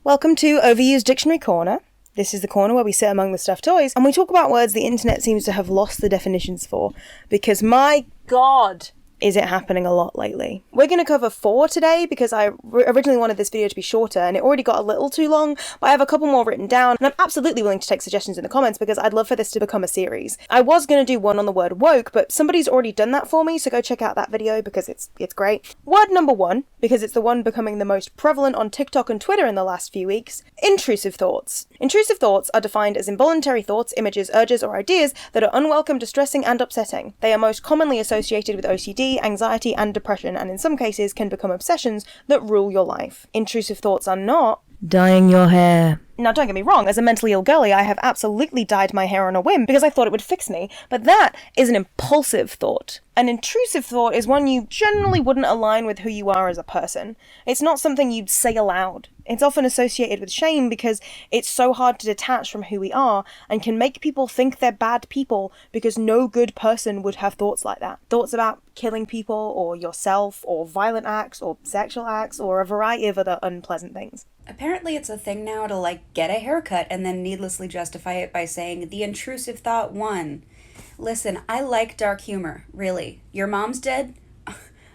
Welcome to Overused Dictionary Corner. This is the corner where we sit among the stuffed toys and we talk about words the internet seems to have lost the definitions for, because my god, is it happening a lot lately. We're going to cover 4 today because I originally wanted this video to be shorter and it already got a little too long, but I have a couple more written down and I'm absolutely willing to take suggestions in the comments because I'd love for this to become a series. I was going to do one on the word woke, but somebody's already done that for me, so go check out that video because it's great. Word number 1, because it's the one becoming the most prevalent on TikTok and Twitter in the last few weeks: intrusive thoughts. Intrusive thoughts are defined as involuntary thoughts, images, urges, or ideas that are unwelcome, distressing, and upsetting. They are most commonly associated with OCD, anxiety, and depression, and in some cases can become obsessions that rule your life. Intrusive thoughts are not dyeing your hair. Now, don't get me wrong, as a mentally ill girly, I have absolutely dyed my hair on a whim because I thought it would fix me, but that is an impulsive thought. An intrusive thought is one you generally wouldn't align with who you are as a person. It's not something you'd say aloud. It's often associated with shame because it's so hard to detach from who we are and can make people think they're bad people because no good person would have thoughts like that. Thoughts about killing people or yourself or violent acts or sexual acts or a variety of other unpleasant things. Apparently it's a thing now to get a haircut and then needlessly justify it by saying the intrusive thought won. Listen, I like dark humor, really. Your mom's dead?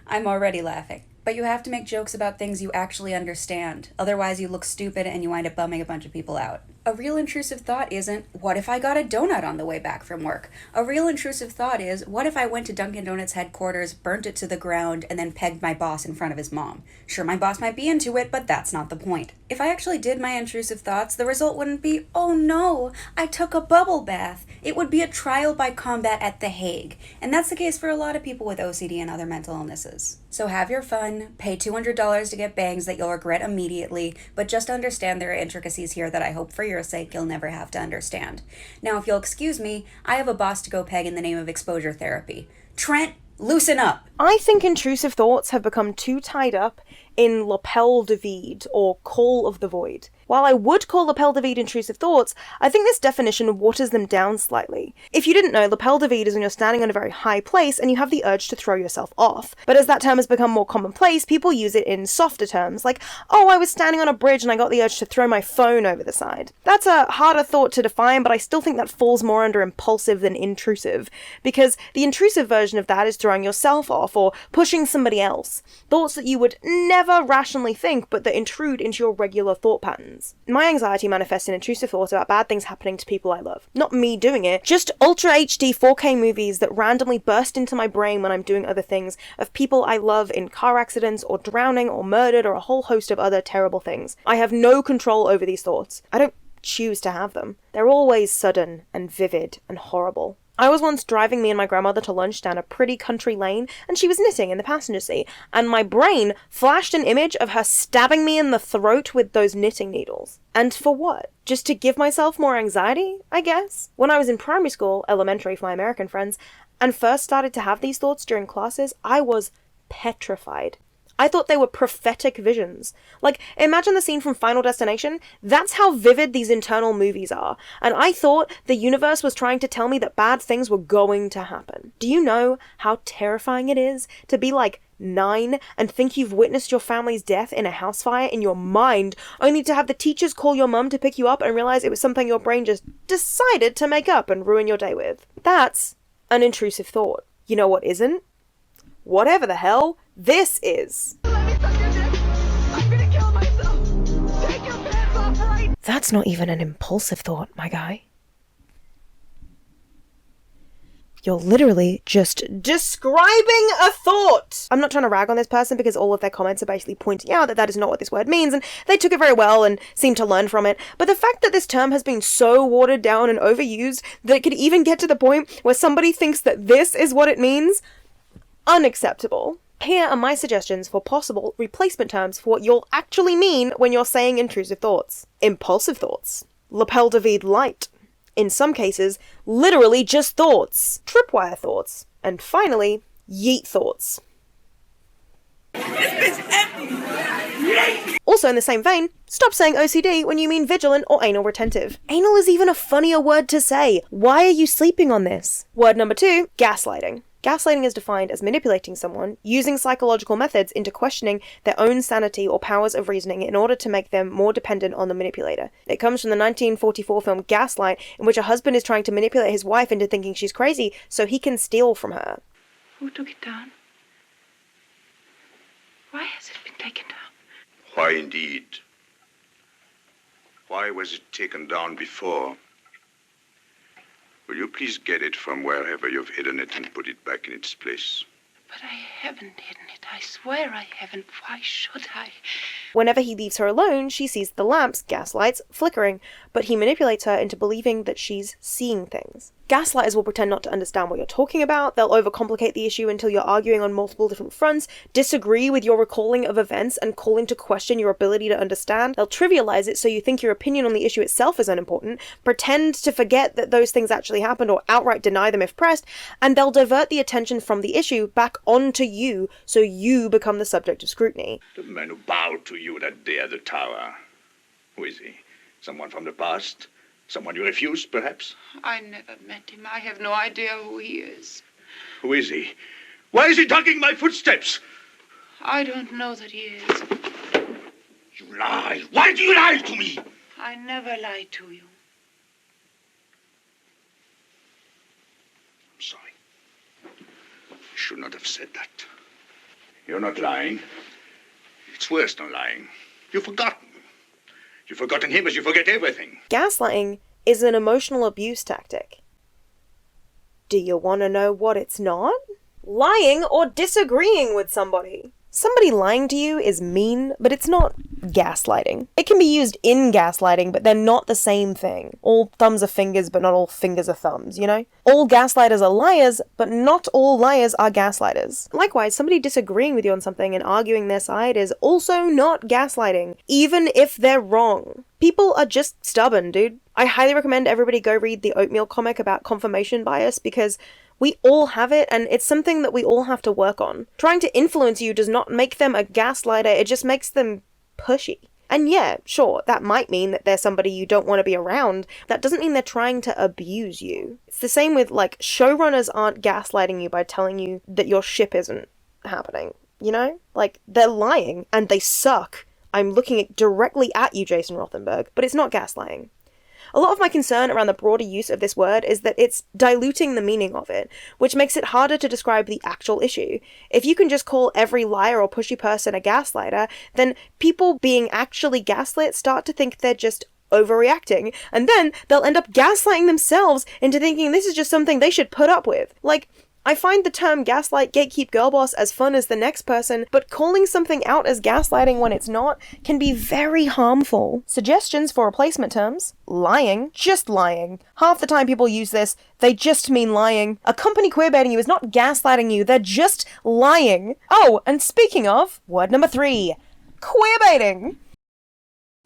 I'm already laughing. But you have to make jokes about things you actually understand. Otherwise you look stupid and you wind up bumming a bunch of people out. A real intrusive thought isn't, what if I got a donut on the way back from work? A real intrusive thought is, what if I went to Dunkin' Donuts headquarters, burnt it to the ground, and then pegged my boss in front of his mom? Sure, my boss might be into it, but that's not the point. If I actually did my intrusive thoughts, the result wouldn't be, oh no, I took a bubble bath. It would be a trial by combat at The Hague. And that's the case for a lot of people with OCD and other mental illnesses. So have your fun, pay $200 to get bangs that you'll regret immediately, but just understand there are intricacies here that I hope for your sake you'll never have to understand. Now, if you'll excuse me, I have a boss to go peg in the name of exposure therapy. Trent, loosen up! I think intrusive thoughts have become too tied up in lapel de vide or call of the void. While I would call lapel de vide intrusive thoughts, I think this definition waters them down slightly. If you didn't know, lapel de vide is when you're standing on a very high place and you have the urge to throw yourself off. But as that term has become more commonplace, people use it in softer terms, like, oh, I was standing on a bridge and I got the urge to throw my phone over the side. That's a harder thought to define, but I still think that falls more under impulsive than intrusive, because the intrusive version of that is throwing yourself off or pushing somebody else. Thoughts that you would never rationally think, but that intrude into your regular thought patterns. My anxiety manifests in intrusive thoughts about bad things happening to people I love. Not me doing it, just Ultra HD 4K movies that randomly burst into my brain when I'm doing other things, of people I love in car accidents or drowning or murdered or a whole host of other terrible things. I have no control over these thoughts. I don't choose to have them. They're always sudden and vivid and horrible. I was once driving me and my grandmother to lunch down a pretty country lane, and she was knitting in the passenger seat, and my brain flashed an image of her stabbing me in the throat with those knitting needles. And for what? Just to give myself more anxiety, I guess? When I was in primary school, elementary for my American friends, and first started to have these thoughts during classes, I was petrified. I thought they were prophetic visions. Imagine the scene from Final Destination. That's how vivid these internal movies are. And I thought the universe was trying to tell me that bad things were going to happen. Do you know how terrifying it is to be 9 and think you've witnessed your family's death in a house fire in your mind, only to have the teachers call your mum to pick you up and realize it was something your brain just decided to make up and ruin your day with? That's an intrusive thought. You know what isn't? Whatever the hell this is. Let me suck your dick. I'm gonna kill myself. Take your pants off right. That's not even an impulsive thought, my guy. You're literally just describing a thought. I'm not trying to rag on this person because all of their comments are basically pointing out that that is not what this word means, and they took it very well and seem to learn from it. But the fact that this term has been so watered down and overused that it could even get to the point where somebody thinks that this is what it means, unacceptable. Here are my suggestions for possible replacement terms for what you'll actually mean when you're saying intrusive thoughts. Impulsive thoughts. Lapel de vide light. In some cases, literally just thoughts. Tripwire thoughts. And finally, yeet thoughts. Also in the same vein, stop saying OCD when you mean vigilant or anal retentive. Anal is even a funnier word to say. Why are you sleeping on this? Word number 2, gaslighting. Gaslighting is defined as manipulating someone, using psychological methods into questioning their own sanity or powers of reasoning in order to make them more dependent on the manipulator. It comes from the 1944 film Gaslight, in which a husband is trying to manipulate his wife into thinking she's crazy so he can steal from her. Who took it down? Why has it been taken down? Why indeed? Why was it taken down before? Will you please get it from wherever you've hidden it and put it back in its place? But I haven't hidden it. I swear I haven't. Why should I? Whenever he leaves her alone, she sees the lamps, gaslights, flickering, but he manipulates her into believing that she's seeing things. Gaslighters will pretend not to understand what you're talking about, they'll overcomplicate the issue until you're arguing on multiple different fronts, disagree with your recalling of events and call into question your ability to understand, they'll trivialize it so you think your opinion on the issue itself is unimportant, pretend to forget that those things actually happened or outright deny them if pressed, and they'll divert the attention from the issue back onto you so you become the subject of scrutiny. The man who bowed to you that day at the tower. Who is he? Someone from the past? Someone you refused, perhaps? I never met him. I have no idea who he is. Who is he? Why is he dogging my footsteps? I don't know that he is. You lie! Why do you lie to me? I never lie to you. I'm sorry. I should not have said that. You're not lying. It's worse than lying. You've forgotten. You've forgotten him as you forget everything. Gaslighting is an emotional abuse tactic. Do you want to know what it's not? Lying or disagreeing with somebody. Somebody lying to you is mean, but it's not gaslighting. It can be used in gaslighting, but they're not the same thing. All thumbs are fingers, but not all fingers are thumbs, you know? All gaslighters are liars, but not all liars are gaslighters. Likewise, somebody disagreeing with you on something and arguing their side is also not gaslighting, even if they're wrong. People are just stubborn, dude. I highly recommend everybody go read the Oatmeal comic about confirmation bias because we all have it, and it's something that we all have to work on. Trying to influence you does not make them a gaslighter, it just makes them pushy. And yeah, sure, that might mean that they're somebody you don't want to be around. That doesn't mean they're trying to abuse you. It's the same with, like, showrunners aren't gaslighting you by telling you that your ship isn't happening, you know? Like, they're lying, and they suck. I'm looking directly at you, Jason Rothenberg, but it's not gaslighting. A lot of my concern around the broader use of this word is that it's diluting the meaning of it, which makes it harder to describe the actual issue. If you can just call every liar or pushy person a gaslighter, then people being actually gaslit start to think they're just overreacting, and then they'll end up gaslighting themselves into thinking this is just something they should put up with. Like, I find the term gaslight, gatekeep, girlboss as fun as the next person, but calling something out as gaslighting when it's not can be very harmful. Suggestions for replacement terms: lying, just lying. Half the time people use this, they just mean lying. A company queerbaiting you is not gaslighting you, they're just lying. Oh, and speaking of, word number 3, queerbaiting.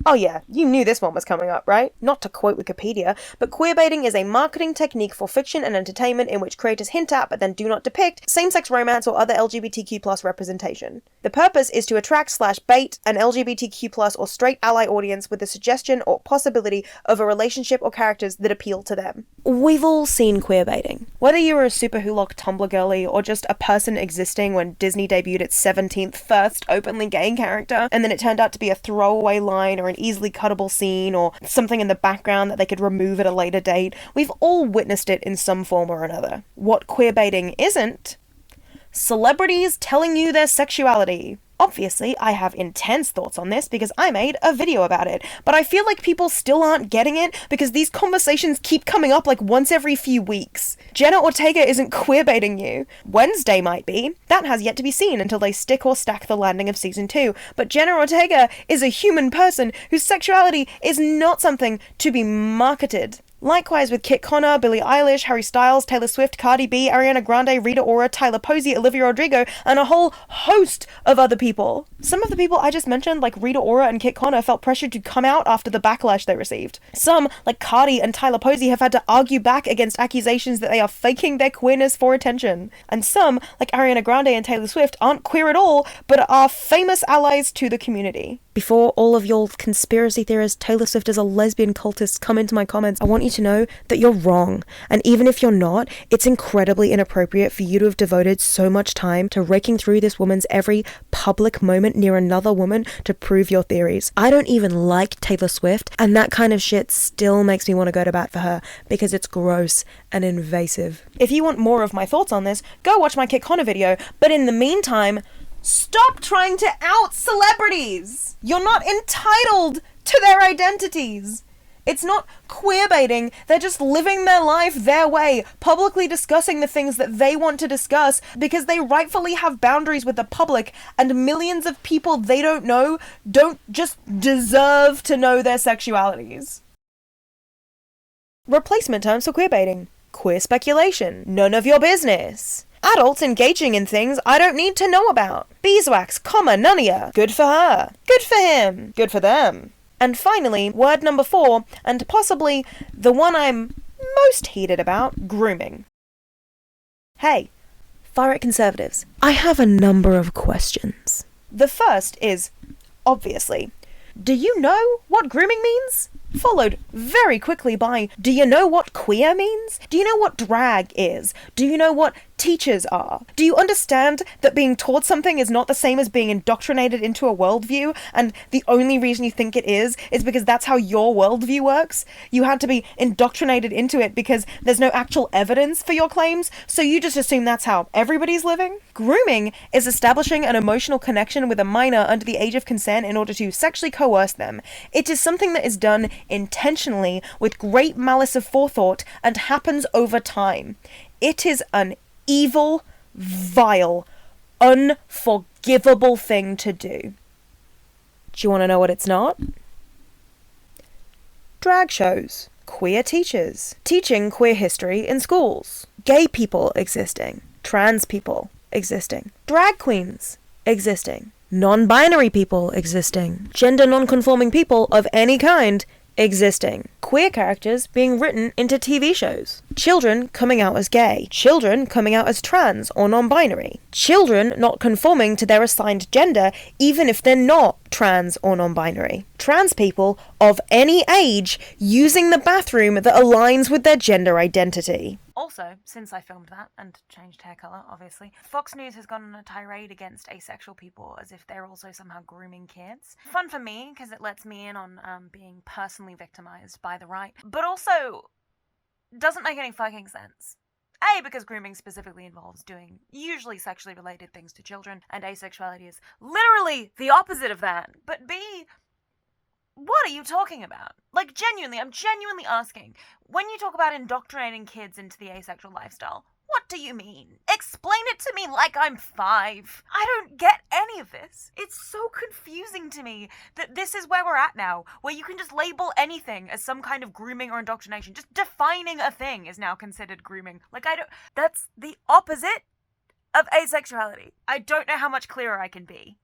Oh yeah, you knew this one was coming up, right? Not to quote Wikipedia, but queerbaiting is a marketing technique for fiction and entertainment in which creators hint at but then do not depict same-sex romance or other LGBTQ+ representation. The purpose is to attract/bait an LGBTQ+ or straight ally audience with the suggestion or possibility of a relationship or characters that appeal to them. We've all seen queerbaiting. Whether you were a super hulock Tumblr girly or just a person existing when Disney debuted its 17th first openly gay character, and then it turned out to be a throwaway line or an easily cuttable scene or something in the background that they could remove at a later date, we've all witnessed it in some form or another. What queerbaiting isn't: celebrities telling you their sexuality. Obviously, I have intense thoughts on this because I made a video about it, but I feel like people still aren't getting it because these conversations keep coming up like once every few weeks. Jenna Ortega isn't queerbaiting you. Wednesday might be. That has yet to be seen until they stick or stack the landing of season 2, but Jenna Ortega is a human person whose sexuality is not something to be marketed. Likewise with Kit Connor, Billie Eilish, Harry Styles, Taylor Swift, Cardi B, Ariana Grande, Rita Ora, Tyler Posey, Olivia Rodrigo, and a whole host of other people. Some of the people I just mentioned, like Rita Ora and Kit Connor, felt pressured to come out after the backlash they received. Some, like Cardi and Tyler Posey, have had to argue back against accusations that they are faking their queerness for attention. And some, like Ariana Grande and Taylor Swift, aren't queer at all, but are famous allies to the community. Before all of your conspiracy theorists, Taylor Swift is a lesbian cultist, come into my comments, I want you to know that you're wrong. And even if you're not, it's incredibly inappropriate for you to have devoted so much time to raking through this woman's every public moment near another woman to prove your theories. I don't even like Taylor Swift, and that kind of shit still makes me want to go to bat for her because it's gross and invasive. If you want more of my thoughts on this, go watch my Kit Connor video, but in the meantime, stop trying to out celebrities! You're not entitled to their identities! It's not queerbaiting, they're just living their life their way, publicly discussing the things that they want to discuss because they rightfully have boundaries with the public, and millions of people they don't know don't just deserve to know their sexualities. Replacement terms for queerbaiting. Queer speculation. None of your business. Adults engaging in things I don't need to know about. Beeswax, none of ya. Good for her. Good for him. Good for them. And finally, word number 4, and possibly the one I'm most heated about, grooming. Hey, far-right conservatives, I have a number of questions. The first is, obviously, do you know what grooming means? Followed very quickly by, do you know what queer means? Do you know what drag is? Do you know what teachers are? Do you understand that being taught something is not the same as being indoctrinated into a worldview, and the only reason you think it is because that's how your worldview works? You had to be indoctrinated into it because there's no actual evidence for your claims, so you just assume that's how everybody's living? Grooming is establishing an emotional connection with a minor under the age of consent in order to sexually coerce them. It is something that is done intentionally with great malice of forethought and happens over time. It is an evil, vile, unforgivable thing to do. Do you want to know what it's not? Drag shows, queer teachers, teaching queer history in schools, gay people existing, trans people existing, drag queens existing, non-binary people existing, gender non-conforming people of any kind existing, queer characters being written into TV shows, children coming out as gay, children coming out as trans or non-binary, children not conforming to their assigned gender even if they're not trans or non-binary, trans people of any age using the bathroom that aligns with their gender identity. Also, since I filmed that and changed hair colour, obviously, Fox News has gone on a tirade against asexual people as if they're also somehow grooming kids. Fun for me, because it lets me in on being personally victimised by the right, but also doesn't make any fucking sense. A, because grooming specifically involves doing usually sexually related things to children, and asexuality is literally the opposite of that. But B, what are you talking about? Like, genuinely, I'm genuinely asking, when you talk about indoctrinating kids into the asexual lifestyle, what do you mean? Explain it to me like I'm 5. I don't get any of this. It's so confusing to me that this is where we're at now, where you can just label anything as some kind of grooming or indoctrination. Just defining a thing is now considered grooming. Like, that's the opposite of asexuality. I don't know how much clearer I can be.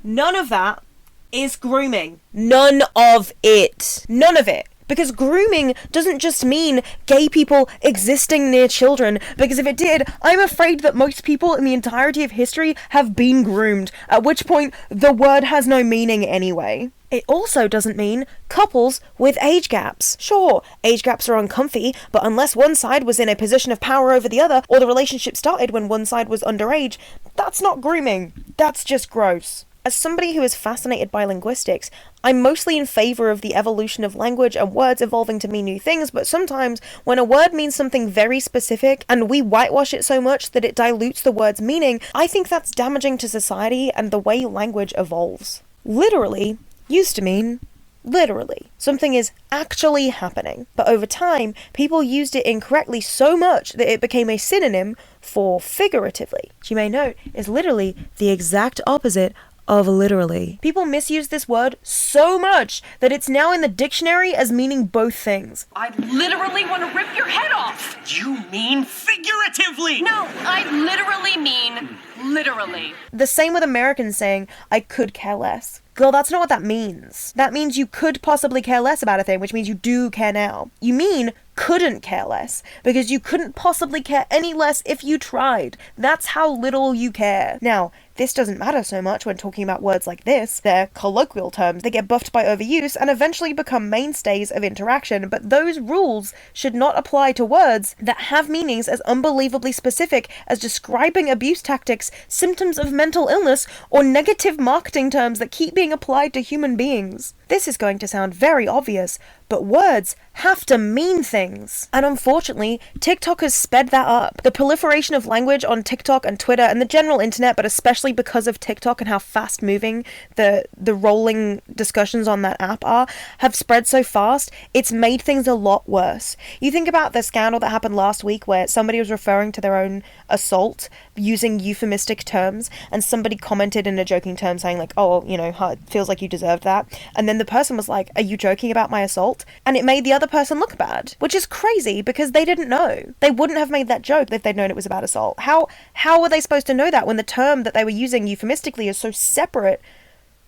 None of that is grooming. None of it. None of it. Because grooming doesn't just mean gay people existing near children, because if it did, I'm afraid that most people in the entirety of history have been groomed, at which point the word has no meaning anyway. It also doesn't mean couples with age gaps. Sure, age gaps are uncomfy, but unless one side was in a position of power over the other, or the relationship started when one side was underage, that's not grooming. That's just gross. As somebody who is fascinated by linguistics, I'm mostly in favour of the evolution of language and words evolving to mean new things, but sometimes when a word means something very specific and we whitewash it so much that it dilutes the word's meaning, I think that's damaging to society and the way language evolves. Literally used to mean literally. Something is actually happening. But over time, people used it incorrectly so much that it became a synonym for figuratively, which you may note is literally the exact opposite of literally. People misuse this word so much that it's now in the dictionary as meaning both things. I literally want to rip your head off! You mean figuratively! No, I literally mean literally. The same with Americans saying, I could care less. Girl, that's not what that means. That means you could possibly care less about a thing, which means you do care now. You mean couldn't care less, because you couldn't possibly care any less if you tried. That's how little you care. Now, this doesn't matter so much when talking about words like this. They're colloquial terms. They get buffed by overuse and eventually become mainstays of interaction, but those rules should not apply to words that have meanings as unbelievably specific as describing abuse tactics, symptoms of mental illness, or negative marketing terms that keep being applied to human beings. This is going to sound very obvious, but words have to mean things. And unfortunately, TikTok has sped that up. The proliferation of language on TikTok and Twitter and the general internet, but especially because of TikTok and how fast moving the rolling discussions on that app are, have spread so fast, it's made things a lot worse. You think about the scandal that happened last week where somebody was referring to their own assault using euphemistic terms, and somebody commented in a joking term saying like, oh, you know, it feels like you deserved that. And then the person was like, are you joking about my assault? And it made the other person look bad, which is crazy because they didn't know. They wouldn't have made that joke if they'd known it was about assault. How were they supposed to know that when the term that they were using euphemistically is so separate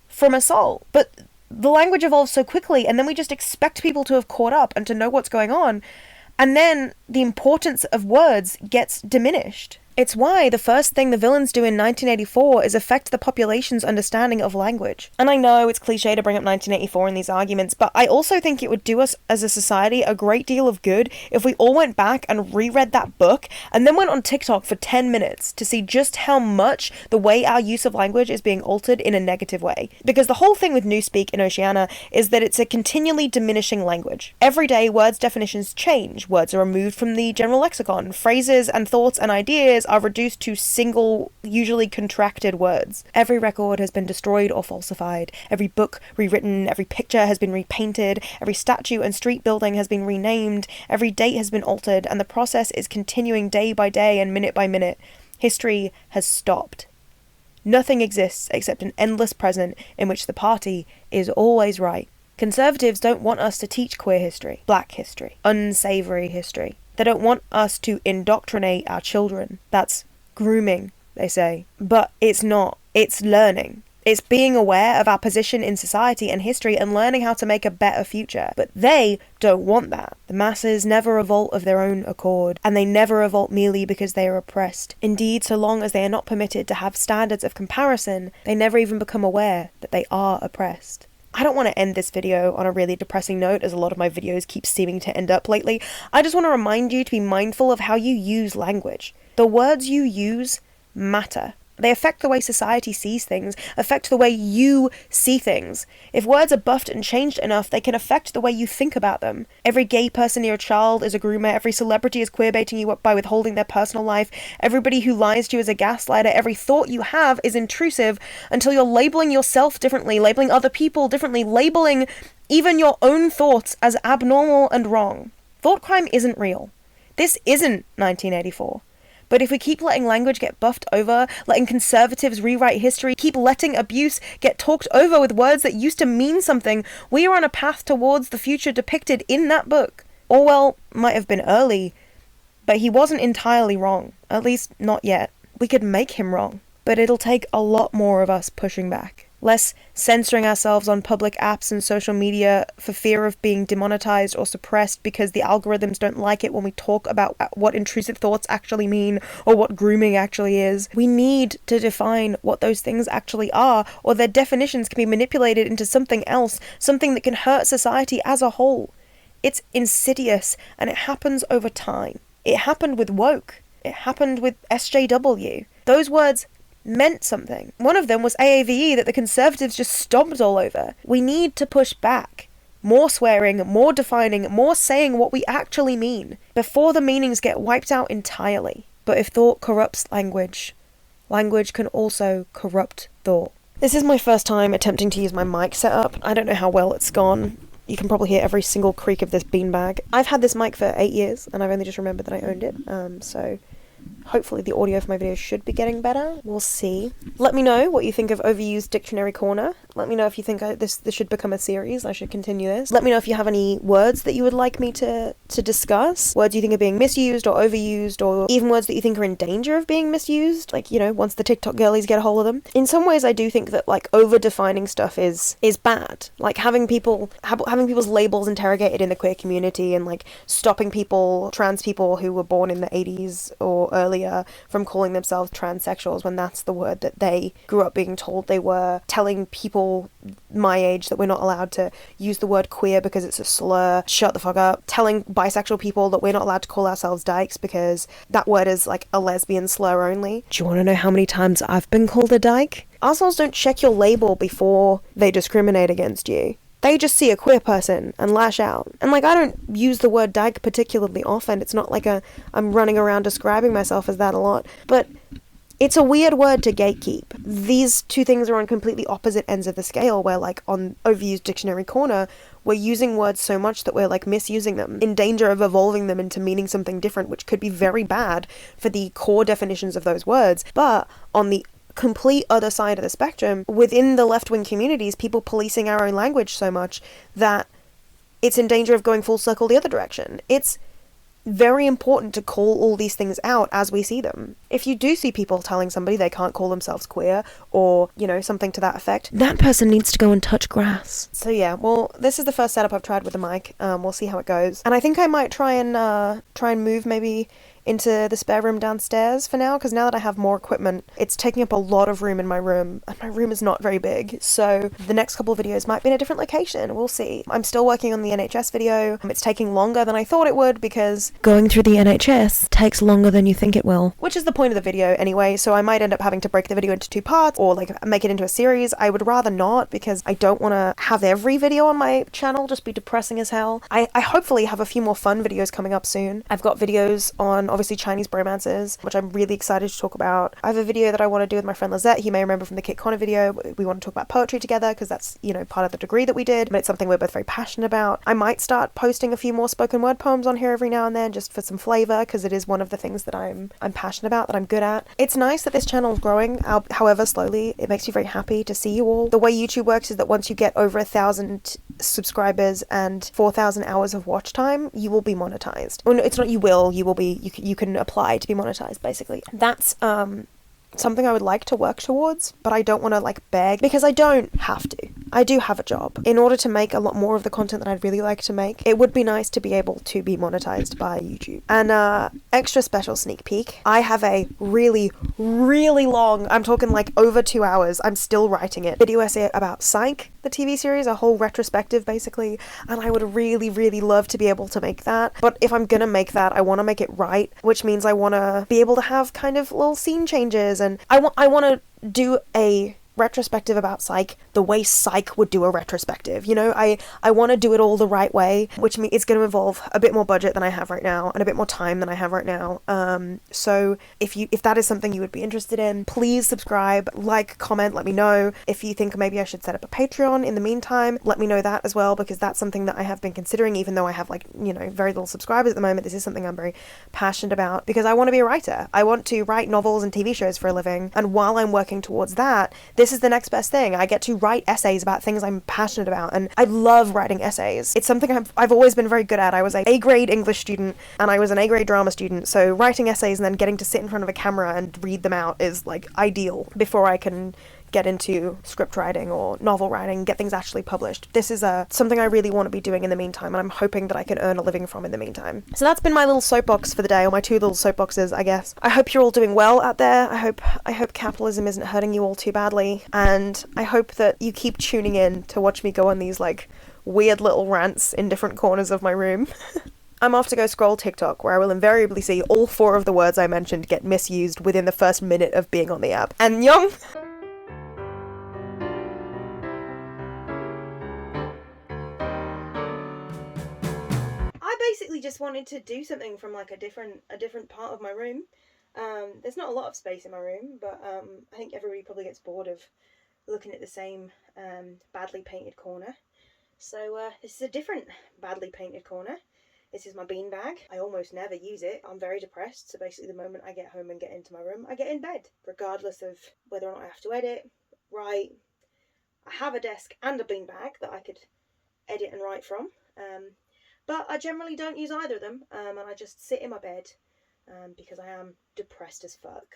from assault? But the language evolves so quickly, and then we just expect people to have caught up and to know what's going on, and then the importance of words gets diminished. It's why the first thing the villains do in 1984 is affect the population's understanding of language. And I know it's cliche to bring up 1984 in these arguments, but I also think it would do us as a society a great deal of good if we all went back and reread that book and then went on TikTok for 10 minutes to see just how much the way our use of language is being altered in a negative way. Because the whole thing with Newspeak in Oceania is that it's a continually diminishing language. Every day, words' definitions change. Words are removed from the general lexicon. Phrases and thoughts and ideas are reduced to single, usually contracted words. Every record has been destroyed or falsified. Every book rewritten, every picture has been repainted, every statue and street building has been renamed, every date has been altered, and the process is continuing day by day and minute by minute. History has stopped. Nothing exists except an endless present in which the party is always right. Conservatives don't want us to teach queer history, black history, unsavory history. They don't want us to indoctrinate our children. That's grooming, they say. But it's not. It's learning. It's being aware of our position in society and history and learning how to make a better future. But they don't want that. The masses never revolt of their own accord, and they never revolt merely because they are oppressed. Indeed, so long as they are not permitted to have standards of comparison, they never even become aware that they are oppressed. I don't want to end this video on a really depressing note, as a lot of my videos keep seeming to end up lately. I just want to remind you to be mindful of how you use language. The words you use matter. They affect the way society sees things, affect the way you see things. If words are buffed and changed enough, they can affect the way you think about them. Every gay person near a child is a groomer, every celebrity is queerbaiting you up by withholding their personal life, everybody who lies to you is a gaslighter, every thought you have is intrusive until you're labeling yourself differently, labeling other people differently, labeling even your own thoughts as abnormal and wrong. Thought crime isn't real. This isn't 1984. But if we keep letting language get buffed over, letting conservatives rewrite history, keep letting abuse get talked over with words that used to mean something, we are on a path towards the future depicted in that book. Orwell might have been early, but he wasn't entirely wrong. At least, not yet. We could make him wrong, but it'll take a lot more of us pushing back. Less censoring ourselves on public apps and social media for fear of being demonetized or suppressed because the algorithms don't like it when we talk about what intrusive thoughts actually mean or what grooming actually is. We need to define what those things actually are, or their definitions can be manipulated into something else, something that can hurt society as a whole. It's insidious, and it happens over time. It happened with woke. It happened with SJW. Those words meant something. One of them was AAVE that the conservatives just stomped all over. We need to push back. More swearing, more defining, more saying what we actually mean, before the meanings get wiped out entirely. But if thought corrupts language, language can also corrupt thought. This is my first time attempting to use my mic setup. I don't know how well it's gone. You can probably hear every single creak of this beanbag. I've had this mic for 8 years, and I've only just remembered that I owned it, so hopefully the audio for my videos should be getting better. We'll see. Let me know what you think of Overused Dictionary Corner. Let me know if you think this should become a series. I should continue this. Let me know if you have any words that you would like me to discuss. Words you think are being misused or overused, or even words that you think are in danger of being misused. Like, you know, once the TikTok girlies get a hold of them. In some ways, I do think that, like, over-defining stuff is bad. Like, having people's labels interrogated in the queer community and, like, stopping trans people who were born in the 80s or early earlier from calling themselves transsexuals when that's the word that they grew up being told they were, telling people my age that we're not allowed to use the word queer because it's a slur, shut the fuck up, telling bisexual people that we're not allowed to call ourselves dykes because that word is like a lesbian slur only. Do you want to know how many times I've been called a dyke? Assholes don't check your label before they discriminate against you. They just see a queer person and lash out. And like, I don't use the word dyke particularly often. It's not like I'm running around describing myself as that a lot. But it's a weird word to gatekeep. These two things are on completely opposite ends of the scale, where like on Overused Dictionary Corner, we're using words so much that we're like misusing them, in danger of evolving them into meaning something different, which could be very bad for the core definitions of those words. But on the complete other side of the spectrum, within the left-wing communities, people policing our own language so much that it's in danger of going full circle the other direction. It's very important to call all these things out as we see them. If you do see people telling somebody they can't call themselves queer, or, you know, something to that effect, that person needs to go and touch grass. So yeah, well, this is the first setup I've tried with the mic. We'll see how it goes. And I think I might try and move maybe into the spare room downstairs for now, because now that I have more equipment, it's taking up a lot of room in my room, and my room is not very big, so the next couple of videos might be in a different location. We'll see. I'm still working on the NHS video. It's taking longer than I thought it would, because going through the NHS takes longer than you think it will, which is the point of the video anyway, so I might end up having to break the video into 2 parts, or like make it into a series. I would rather not, because I don't want to have every video on my channel just be depressing as hell. I hopefully have a few more fun videos coming up soon. I've got videos on obviously Chinese bromances, which I'm really excited to talk about. I have a video that I want to do with my friend Lizette. You may remember from the Kit Connor video. We want to talk about poetry together because that's, you know, part of the degree that we did, but it's something we're both very passionate about. I might start posting a few more spoken word poems on here every now and then just for some flavor, because it is one of the things that I'm passionate about, that I'm good at. It's nice that this channel is growing, however slowly. It makes me very happy to see you all. The way YouTube works is that once you get over 1,000 subscribers and 4,000 hours of watch time, you will be monetized. Well, no, it's not you will be, you can apply to be monetized, basically. That's something I would like to work towards, but I don't want to like beg, because I don't have to. I do have a job. In order to make a lot more of the content that I'd really like to make, it would be nice to be able to be monetized by YouTube. And extra special sneak peek, I have a really, really long, I'm talking like over 2 hours, I'm still writing it, video essay about Psych, the TV series, a whole retrospective basically, and I would really, really love to be able to make that. But if I'm gonna make that, I want to make it right, which means I want to be able to have kind of little scene changes, and I want to do a retrospective about Psych the way Psych would do a retrospective. You know, I want to do it all the right way, which means it's going to involve a bit more budget than I have right now and a bit more time than I have right now. So if that is something you would be interested in, please subscribe, like, comment, let me know. If you think maybe I should set up a Patreon in the meantime, let me know that as well, because that's something that I have been considering, even though I have, like, you know, very little subscribers at the moment. This is something I'm very passionate about, because I want to be a writer. I want to write novels and TV shows for a living, and while I'm working towards that, this is the next best thing. I get to write essays about things I'm passionate about, and I love writing essays. It's something I've always been very good at. I was an A-grade English student, and I was an A-grade drama student, so writing essays and then getting to sit in front of a camera and read them out is, like, ideal before I can get into script writing or novel writing, get things actually published. This is something I really want to be doing in the meantime, and I'm hoping that I can earn a living from in the meantime. So that's been my little soapbox for the day, or my 2 little soapboxes, I guess. I hope you're all doing well out there. I hope capitalism isn't hurting you all too badly, and I hope that you keep tuning in to watch me go on these, like, weird little rants in different corners of my room. I'm off to go scroll TikTok, where I will invariably see all 4 of the words I mentioned get misused within the first minute of being on the app. And Annyeong! Basically just wanted to do something from like a different part of my room. There's not a lot of space in my room, but I think everybody probably gets bored of looking at the same badly painted corner. So this is a different badly painted corner. This is my beanbag. I almost never use it. I'm very depressed, so basically the moment I get home and get into my room, I get in bed, regardless of whether or not I have to edit, write. I have a desk and a beanbag that I could edit and write from. But I generally don't use either of them, and I just sit in my bed because I am depressed as fuck.